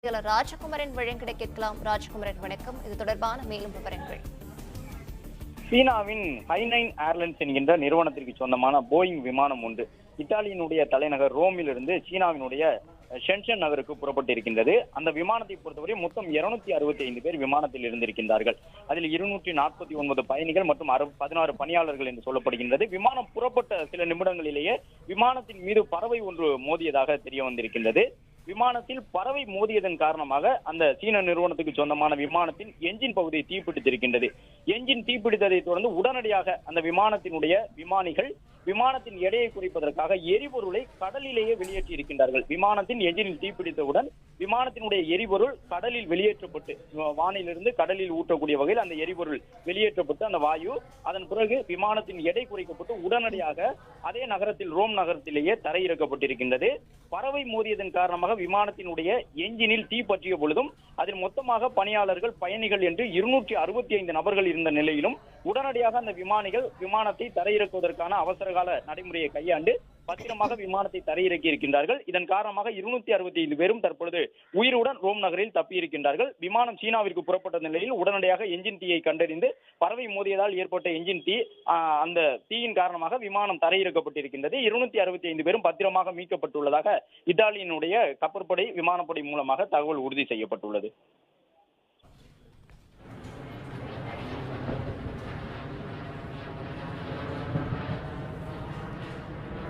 ராஜகுமரன் வழங்கிட கேட்கலாம். ராஜகுமரன் வணக்கம். இது தொடர்பான மேலும் விவரங்கள். சீனாவின் ஹைனைன் ஏர்லைன்ஸ் என்கின்ற நிறுவனத்திற்கு சொந்தமான போயிங் விமானம் ஒன்று இத்தாலியினுடைய தலைநகர் ரோமிலிருந்து சீனாவினுடைய ஷென்ஷன் நகருக்கு புறப்பட்டிருக்கின்றது. அந்த விமானத்தை பொறுத்தவரை மொத்தம் 265 பேர் விமானத்தில் இருந்திருக்கின்றார்கள். அதில் 249 பயணிகள் மற்றும் 16 பணியாளர்கள் என்று சொல்லப்படுகின்றது. விமானம் புறப்பட்ட சில நிமிடங்களிலேயே விமானத்தின் மீது பறவை ஒன்று மோதியதாக தெரிய வந்திருக்கின்றது. விமானத்தில் பறவை மோதியதன் காரணமாக அந்த சீன நிறுவனத்துக்கு சொந்தமான விமானத்தின் என்ஜின் பகுதி தீப்பிடித்திருக்கின்றது. என்ஜின் தீப்பிடித்ததை தொடர்ந்து உடனடியாக அந்த விமானத்தினுடைய விமானிகள் விமானத்தின் எடையை குறைப்பதற்காக எரிபொருளை கடலிலேயே வெளியேற்றி இருக்கின்றார்கள். விமானத்தின் என்ஜினில் தீப்பிடித்தவுடன் விமானத்தினுடைய எரிபொருள் கடலில் வெளியேற்றப்பட்டு வானிலிருந்து கடலில் ஊற்றக்கூடிய வகையில் அந்த எரிபொருள் வெளியேற்றப்பட்டு அந்த வாயு அதன் பிறகு விமானத்தின் எடை குறைக்கப்பட்டு உடனடியாக அதே நகரத்தில் ரோம் நகரத்திலேயே தரையிறக்கப்பட்டிருக்கின்றது. பறவை மோதியதன் காரணமாக விமானத்தினுடைய என்ஜினில் தீ பற்றிய பொழுதும் அதில் மொத்தமாக பணியாளர்கள் பயணிகள் என்று 265 நபர்கள் இருந்த நிலையிலும் உடனடியாக அந்த விமானிகள் விமானத்தை தரையிறக்குவதற்கான அவசரகால நடைமுறையை கையாண்டு பத்திரமாக விமானத்தை தரையிறக்கி இருக்கின்றார்கள். இதன் காரணமாக 265 பேரும் தற்பொழுது உயிருடன் ரோம் நகரில் தப்பியிருக்கின்றார்கள். விமானம் சீனாவிற்கு புறப்பட்ட நிலையில் உடனடியாக என்ஜின் தீயை கண்டறிந்து பறவை மோதியதால் ஏற்பட்ட என்ஜின் தீ அந்த தீயின் காரணமாக விமானம் தரையிறக்கப்பட்டிருக்கின்றது. 265 பேரும் பத்திரமாக மீட்கப்பட்டுள்ளதாக இத்தாலியினுடைய கப்பற்படை விமானப்படை மூலமாக தகவல் உறுதி செய்யப்பட்டுள்ளது.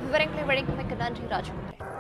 விவரங்களை வழங்கியமைக்கு நன்றி ராஜகுமரன்.